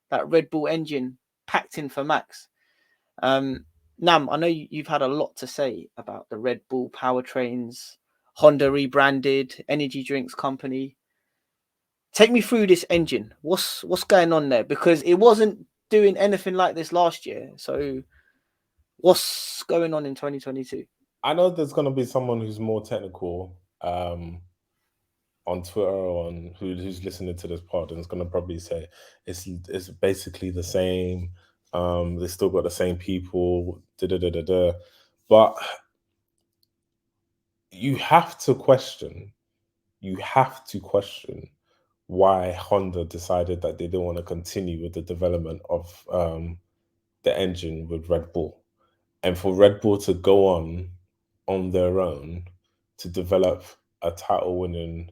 that Red Bull engine packed in for Max. Nam, I know you've had a lot to say about the Red Bull powertrains, Honda rebranded, energy drinks company. Take me through this engine. What's going on there? Because it wasn't doing anything like this last year. So what's going on in 2022? I know there's going to be someone who's more technical on Twitter or on who's listening to this pod, and is going to probably say it's basically the same. They still got the same people. But you have to question. You have to question why Honda decided that they didn't want to continue with the development of the engine with Red Bull, and for Red Bull to go on their own to develop a title-winning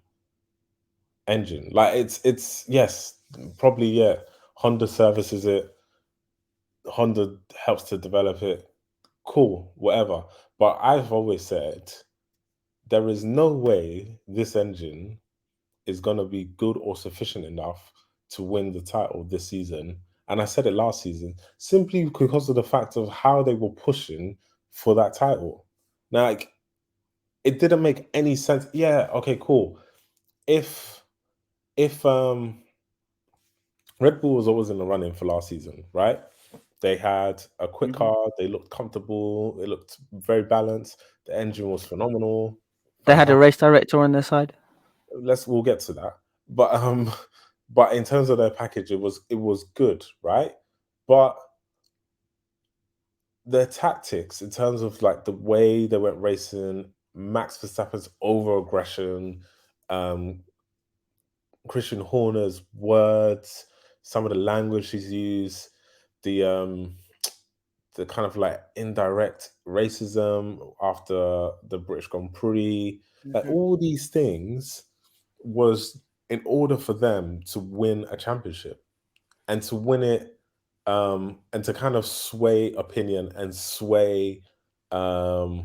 engine. Like it's yes, probably yeah. Honda services it. Honda helps to develop it. Cool, whatever. But I've always said there is no way this engine is going to be good or sufficient enough to win the title this season. And I said it last season, simply because of the fact of how they were pushing for that title. Now, like, it didn't make any sense. Yeah, okay, cool. If Red Bull was always in the running for last season, right? They had a quick car, they looked comfortable, it looked very balanced, the engine was phenomenal. They had a race director on their side. We'll get to that. But in terms of their package, it was good, right? But their tactics, in terms of like the way they went racing, Max Verstappen's over aggression, Christian Horner's words, some of the language he's used, the kind of like indirect racism after the British Grand Prix, like all these things was in order for them to win a championship and to win it and to kind of sway opinion and sway kind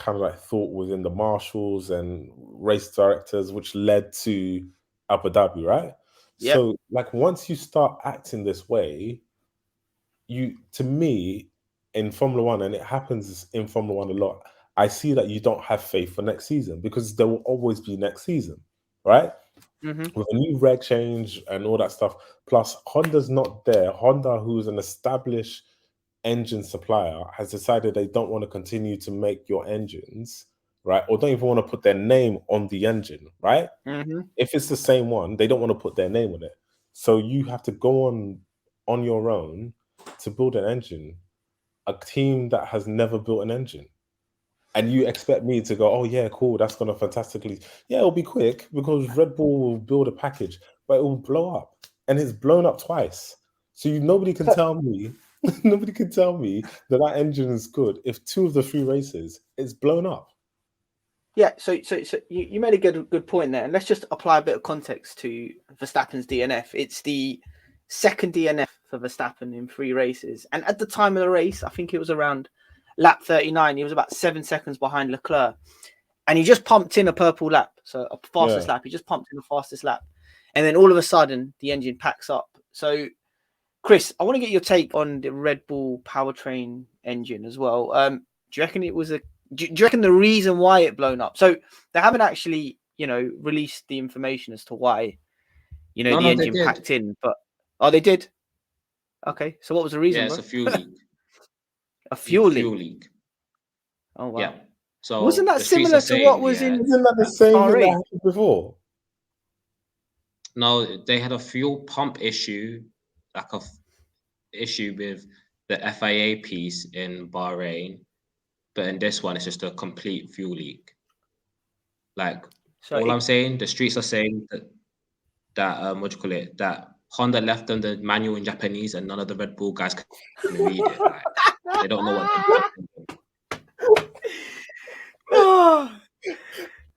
of like thought within the marshals and race directors, which led to Abu Dhabi, right? Yep. So like once you start acting this way, to me in Formula One, and it happens in Formula One a lot, I see that you don't have faith for next season because there will always be next season, right? With a new reg change and all that stuff. Plus, Honda's not there. Honda, who's an established engine supplier, has decided they don't want to continue to make your engines, right? Or don't even want to put their name on the engine, right? If it's the same one, they don't want to put their name on it. So you have to go on your own to build an engine, a team that has never built an engine. And you expect me to go, oh yeah, cool, that's gonna fantastically. Yeah, it'll be quick because Red Bull will build a package, but it will blow up. And it's blown up twice. So nobody can tell me, nobody can tell me that engine is good if 2 of the 3 races it's blown up. Yeah, so you made a good point there, and let's just apply a bit of context to Verstappen's DNF. It's the second DNF for Verstappen in 3 races, and at the time of the race, I think it was around lap 39. He was about 7 seconds behind Leclerc, and he just pumped in a purple lap, so a fastest lap. He just pumped in the fastest lap, and then all of a sudden the engine packs up. So, Chris, I want to get your take on the Red Bull powertrain engine as well. Do you reckon it was do you reckon the reason why it blown up? So they haven't actually, released the information as to why, the engine packed in. But they did. Okay, so what was the reason? Yeah, it's a fuel leak. A fuel leak. Oh wow! Yeah. So wasn't that similar to what was in? Isn't that the same thing that happened before? No, they had a fuel pump issue, like a issue with the FIA piece in Bahrain. But in this one, it's just a complete fuel leak. Like, I'm saying, the streets are saying that what do you call it? That Honda left them the manual in Japanese, and none of the Red Bull guys can read it. Like, they don't know what they're doing.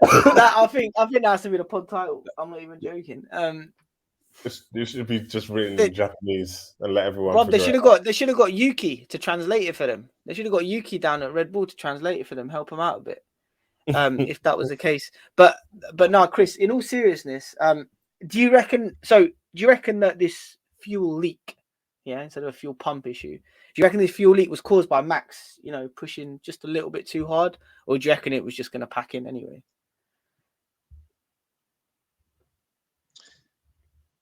I think that has to be the pod title. I'm not even joking. It should be just written in Japanese and let everyone. Rob, they should have got Yuki to translate it for them. They should have got Yuki down at Red Bull to translate it for them, help them out a bit. If that was the case. But no, Chris, in all seriousness, do you reckon that this fuel leak, instead of a fuel pump issue. Do you reckon this fuel leak was caused by Max, pushing just a little bit too hard, or do you reckon it was just going to pack in anyway?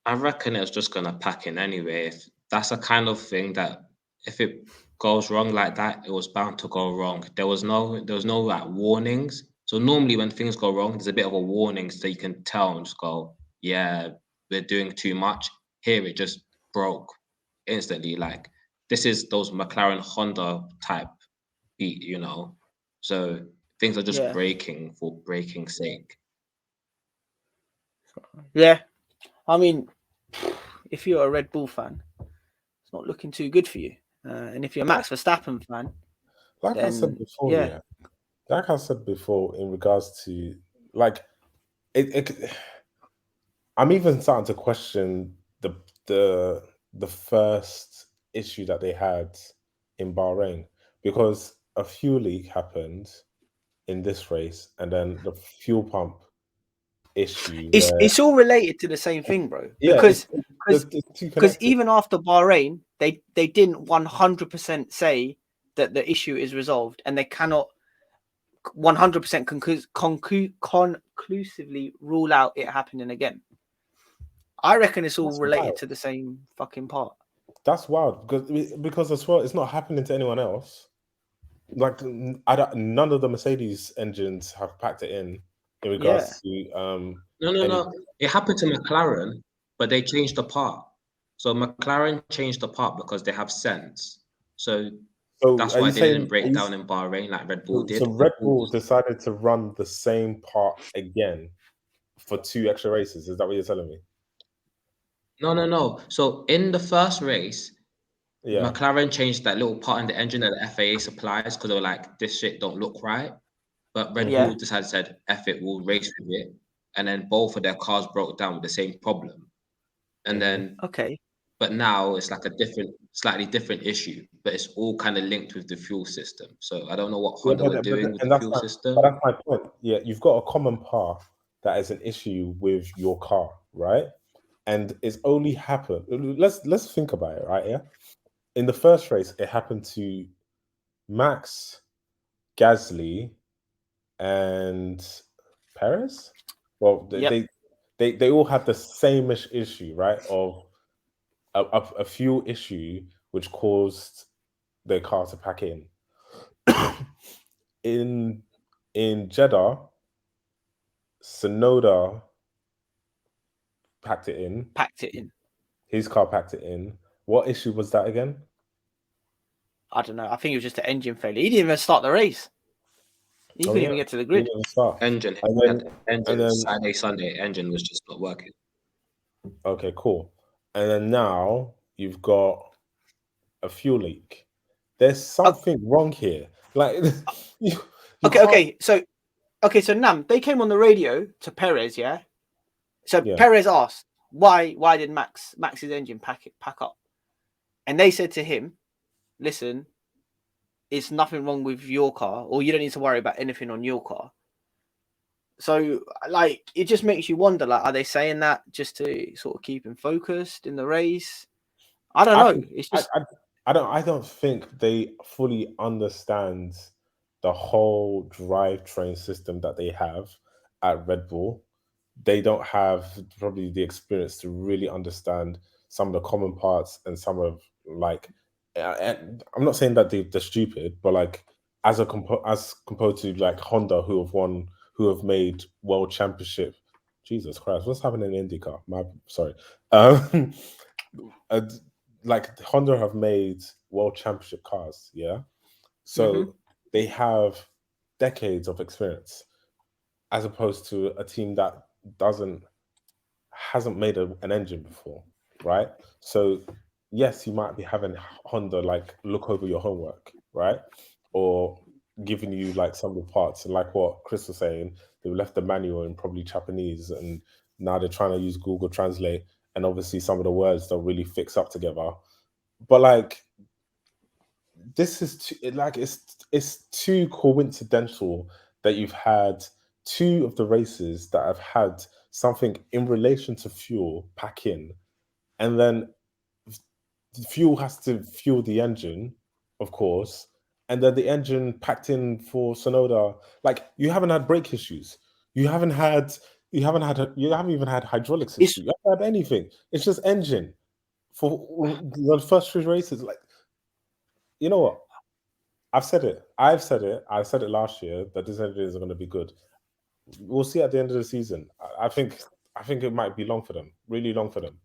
I reckon it was just gonna pack in anyway. If that's a kind of thing that if it goes wrong like that, it was bound to go wrong. There was no like warnings. So normally when things go wrong, there's a bit of a warning so you can tell and just go, yeah, we're doing too much. Here it just broke instantly. Like this is those McLaren Honda type beat, So things are just breaking for breaking's sake. Yeah. I mean, if you're a Red Bull fan, it's not looking too good for you. And if you're a Max Verstappen fan, like I said before, like I said before, in regards to like I'm even starting to question the first issue that they had in Bahrain, because a fuel leak happened in this race, and then the fuel pump issue. It's all related to the same thing, bro. Yeah, because even after Bahrain, they didn't 100% say that the issue is resolved, and they cannot 100% conclusively rule out it happening again. I reckon it's all related to the same fucking part. That's wild, because as well, it's not happening to anyone else. Like none of the Mercedes engines have packed it in regards to No. It happened to McLaren, but they changed the part. So McLaren changed the part because they have sense. So that's why they didn't break down in Bahrain like Red Bull did. So Red Bull decided to run the same part again for 2 extra races. Is that what you're telling me? No. So in the first race, McLaren changed that little part in the engine that the FAA supplies because they were like, this shit don't look right. But Red Bull said, F it, we'll race with it. And then both of their cars broke down with the same problem. And then but now it's like slightly different issue, but it's all kind of linked with the fuel system. So I don't know what Honda were doing with the fuel system. But that's my point. Yeah, you've got a common part that is an issue with your car, right? And it's only happened. Let's think about it, right? Yeah. In the first race, it happened to Max, Gasly, and Perez. Well, they all had the same issue, right? Of a fuel issue which caused their car to pack in. In Jeddah, Sonoda packed it in. His car packed it in. What issue was that again? I don't know. I think it was just an engine failure. He didn't even start the race. He couldn't even get to the grid. Engine. Saturday, Sunday, engine was just not working. Okay, cool. And then now you've got a fuel leak. There's something wrong here. Like, okay. So Nam, they came on the radio to Perez, yeah. So Perez asked, why did Max's engine pack up? And they said to him, listen, it's nothing wrong with your car, or you don't need to worry about anything on your car. So, like, it just makes you wonder, like, are they saying that just to sort of keep him focused in the race? I don't know. It's just I don't think they fully understand the whole drivetrain system that they have at Red Bull. They don't have probably the experience to really understand some of the common parts and some of, like, I'm not saying that they're stupid, but like as compared to like Honda, who have made world championship. Jesus Christ, what's happening in IndyCar? Sorry. Like Honda have made world championship cars, yeah. So they have decades of experience, as opposed to a team that hasn't made an engine before, right? So yes, you might be having Honda like look over your homework, right? Or giving you like some of the parts, and like what Chris was saying, they left the manual in probably Japanese, and now they're trying to use Google Translate, and obviously some of the words don't really fix up together. But like, this is it's too coincidental that you've had 2 of the races that have had something in relation to fuel pack in, and then fuel has to fuel the engine, of course, and then the engine packed in for Sonoda. Like, you haven't had brake issues. You haven't even had hydraulics It's issues. You haven't had anything. It's just engine for the first 3 races. Like, you know what? I've said it. I said it last year that this engine is going to be good. We'll see at the end of the season. I think it might be long for them. Really long for them.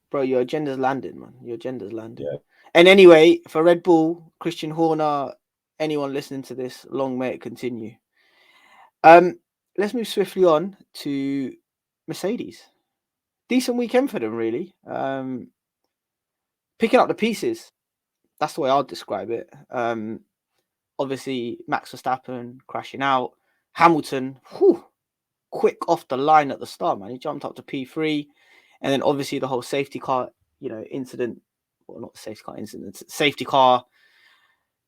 bro, your agenda's landed, man. Your agenda's landed. Yeah. And anyway, for Red Bull, Christian Horner, anyone listening to this, long may it continue. Let's move swiftly on to Mercedes. Decent weekend for them, really. Picking up the pieces. That's the way I'd describe it. Obviously, Max Verstappen crashing out. Hamilton, quick off the line at the start, man. He jumped up to P3. And then obviously the whole safety car, incident. Well, not the safety car incident. Safety car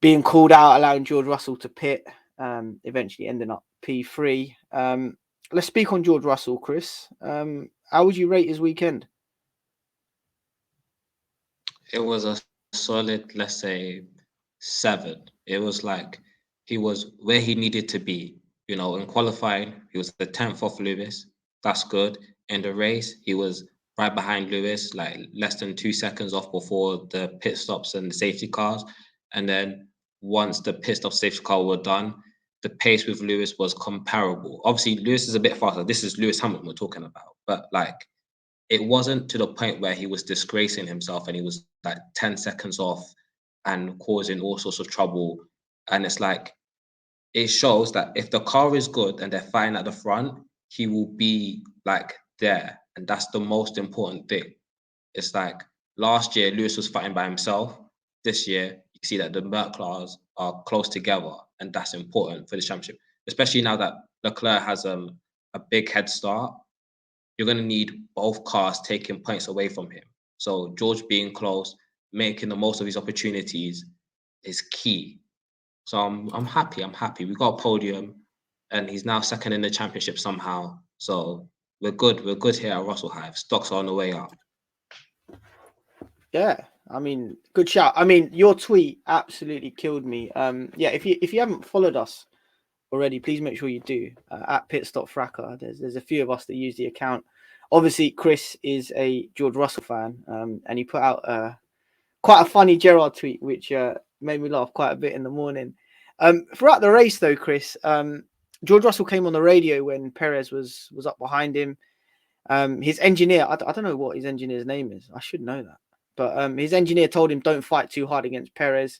being called out, allowing George Russell to pit. Eventually ending up P3. Let's speak on George Russell, Chris. How would you rate his weekend? It was a solid, let's say, 7. It was like he was where he needed to be. In qualifying, he was the 10th off Lewis. That's good. In the race, he was right behind Lewis, like less than 2 seconds off before the pit stops and the safety cars. And then once the pit stop safety car were done, the pace with Lewis was comparable. Obviously, Lewis is a bit faster. This is Lewis Hamilton we're talking about. But it wasn't to the point where he was disgracing himself and he was like 10 seconds off and causing all sorts of trouble. And it's like, it shows that if the car is good and they're fighting at the front, he will be like there. And that's the most important thing. It's like last year, Lewis was fighting by himself. This year, you see that the Merc cars are close together, and that's important for the championship, especially now that Leclerc has a big head start. You're going to need both cars taking points away from him. So George being close, making the most of his opportunities is key. So I'm happy. I'm happy. We got a podium, and he's now second in the championship somehow. So we're good. We're good here at Russell Hive. Stocks are on the way up. Yeah, I mean, good shout. I mean, your tweet absolutely killed me. Yeah, if you haven't followed us already, please make sure you do at Pitstop Fracas. There's a few of us that use the account. Obviously, Chris is a George Russell fan, and he put out quite a funny Gerard tweet, which made me laugh quite a bit in the morning. Throughout the race, though, Chris, George Russell came on the radio when Perez was up behind him. His engineer, I don't know what his engineer's name is. I should know that. But his engineer told him, don't fight too hard against Perez,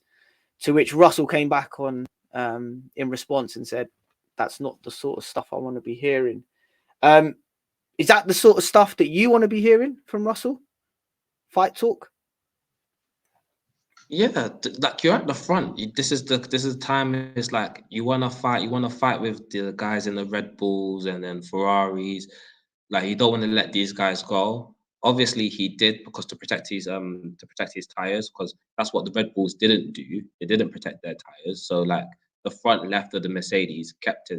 to which Russell came back on in response and said, that's not the sort of stuff I want to be hearing. Is that the sort of stuff that you want to be hearing from Russell? Fight talk? Yeah, like you're at the front. This is the time. It's like you want to fight. You want to fight with the guys in the Red Bulls and then Ferraris. Like you don't want to let these guys go. Obviously, he did because to protect his tires, because that's what the Red Bulls didn't do. They didn't protect their tires. So like the front left of the Mercedes kept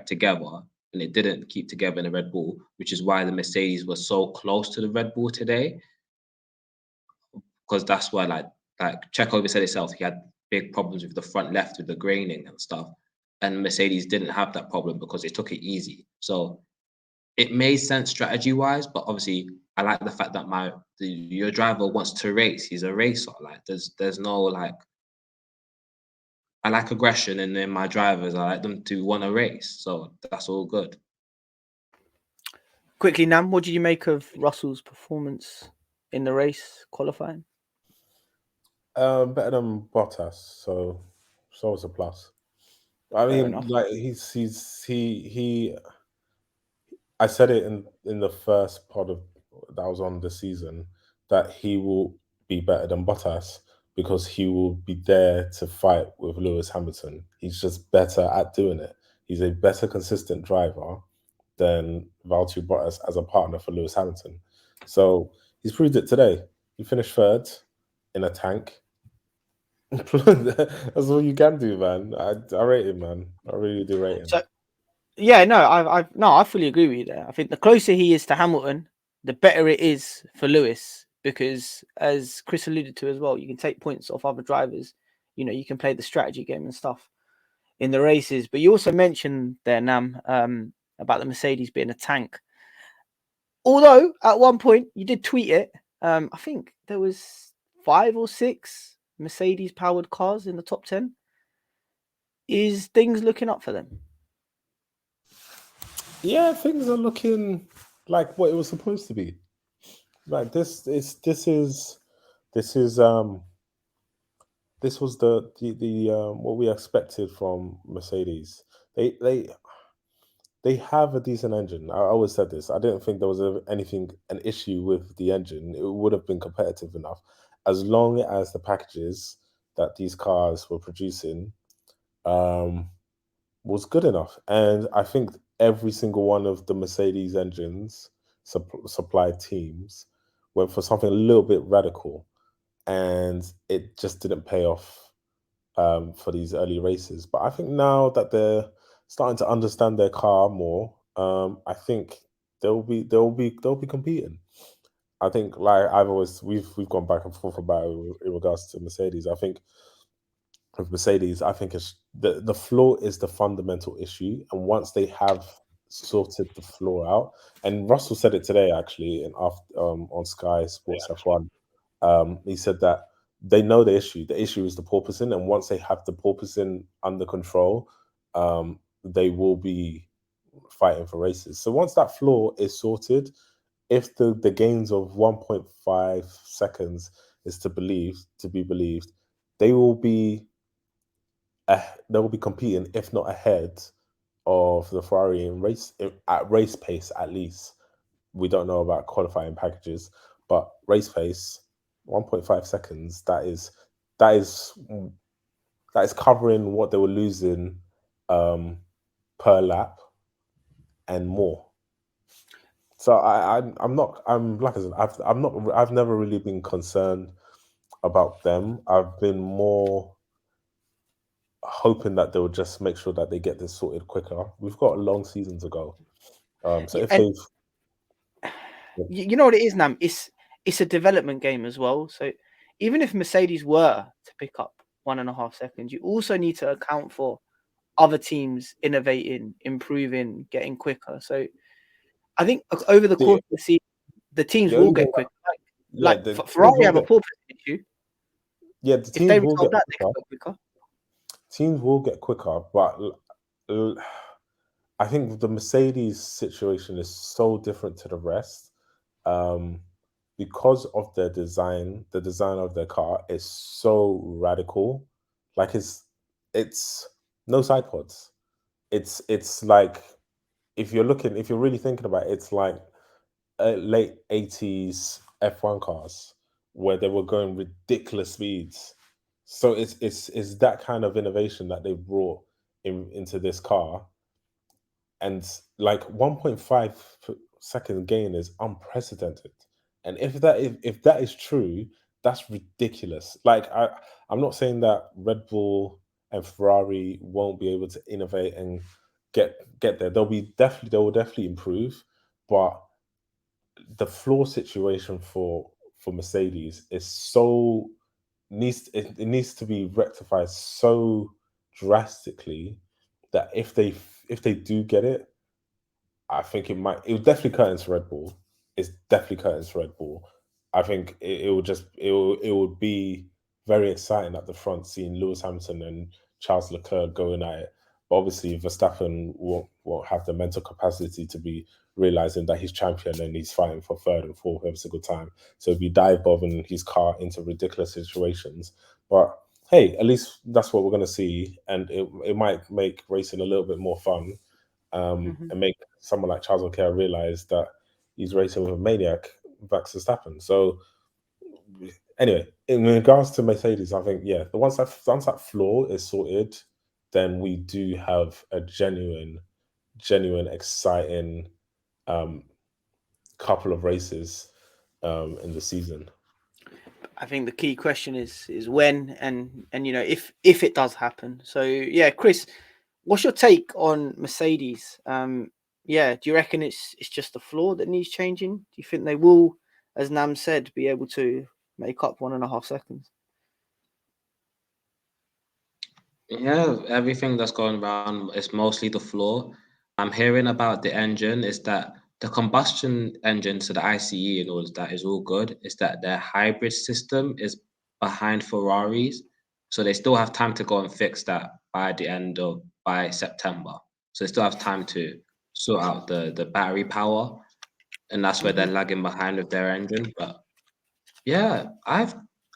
together, and it didn't keep together in the Red Bull, which is why the Mercedes was so close to the Red Bull today. Because that's why like Checo even said itself, he had big problems with the front left with the graining and stuff. And Mercedes didn't have that problem because they took it easy. So it made sense strategy-wise, but obviously I like the fact that your driver wants to race. He's a racer. Like there's no like, I like aggression in my drivers. I like them to want to race. So that's all good. Quickly, Nam, what did you make of Russell's performance in the race qualifying? Better than Bottas, so it's a plus. I mean, like he. I said it in the first pod that was on the season that he will be better than Bottas because he will be there to fight with Lewis Hamilton. He's just better at doing it. He's a better consistent driver than Valtteri Bottas as a partner for Lewis Hamilton. So he's proved it today. He finished third in a tank. That's all you can do, man. I rate him, man. I really do rate him. So, yeah, no, I fully agree with you there. I think the closer he is to Hamilton, the better it is for Lewis because, as Chris alluded to as well, you can take points off other drivers. You know, you can play the strategy game and stuff in the races. But you also mentioned there, Nam, about the Mercedes being a tank. Although at one point you did tweet it. I think there was 5 or 6 Mercedes-powered cars in the top 10. Is things looking up for them? Yeah, things are looking like what it was supposed to be. Like this was the what we expected from Mercedes. They have a decent engine. I always said this. I didn't think there was an issue with the engine. It would have been competitive enough, as long as the packages that these cars were producing was good enough. And I think every single one of the Mercedes engines supplied teams went for something a little bit radical, and it just didn't pay off for these early races. But I think now that they're starting to understand their car more, I think they'll be competing. I think, like we've gone back and forth about it in regards to Mercedes. I think with Mercedes, I think it's the flaw is the fundamental issue, and once they have sorted the flaw out, and Russell said it today actually, in after on Sky Sports F1, he said that they know the issue. The issue is the porpoising, and once they have the porpoising under control, they will be fighting for races. So once that flaw is sorted, if the gains of 1.5 seconds is to be believed, they will be competing, if not ahead of the Ferrari at race pace at least. We don't know about qualifying packages, but race pace, 1.5 seconds. That is covering what they were losing per lap and more. So I'm like I said, I've never really been concerned about them. I've been more hoping that they'll just make sure that they get this sorted quicker. We've got a long season to go. So Yeah, if and they've you know what it is, Nam? It's a development game as well. So even if Mercedes were to pick up 1.5 seconds, you also need to account for other teams innovating, improving, getting quicker. So I think over the course of the season, the teams the will only thing get quicker. yeah, Like the teams Ferrari will have a get porpoising issue. yeah, the If they teams will resolve get that, they quicker. can go quicker. Teams will get quicker, but I think the Mercedes situation is so different to the rest, um, because of their design. The design of their car is so radical. Like it's no side pods. It's like, if you're really thinking about it, it's like late 80s F1 cars where they were going ridiculous speeds. So it's that kind of innovation that they brought into this car, and like 1.5 second gain is unprecedented. And if that is true, that's ridiculous. Like I'm not saying that Red Bull and Ferrari won't be able to innovate and get there. They will definitely improve, but the floor situation for Mercedes is so it needs to be rectified so drastically that if they do get it, I think it would definitely curtains Red Bull. It's definitely curtains Red Bull. I think it would be very exciting at the front, seeing Lewis Hamilton and Charles Leclerc going at it. But obviously Verstappen won't have the mental capacity to be realizing that he's champion and he's fighting for third and fourth every single time. So he'll be dive bombing his car into ridiculous situations. But hey, at least that's what we're gonna see, and it might make racing a little bit more fun, and make someone like Charles Leclerc realize that he's racing with a maniac, Max Verstappen. So anyway, in regards to Mercedes, I think once that flaw is sorted, then we do have a genuine, exciting couple of races in the season. I think the key question is when and you know if it does happen. So yeah, Chris, what's your take on Mercedes? Do you reckon it's just the floor that needs changing? Do you think they will as Nam said, be able to make up 1.5 seconds. Yeah, everything that's going around is mostly the flaw. I'm hearing about the engine is that the combustion engine, so the ICE and all of that is all good. Is that their hybrid system is behind Ferraris, so they still have time to go and fix that by September. So they still have time to sort out the battery power, and that's where they're lagging behind with their engine. But yeah, I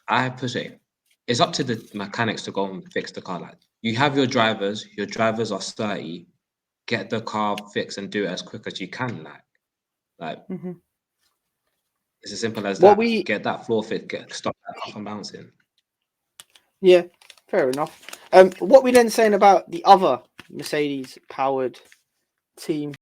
appreciate it's up to the mechanics to go and fix the car. Like you have your drivers are sturdy, get the car fixed and do it as quick as you can. Like it's as simple as that. Get that floor fit, stop that car from bouncing. Yeah, fair enough. What we then saying about the other Mercedes powered team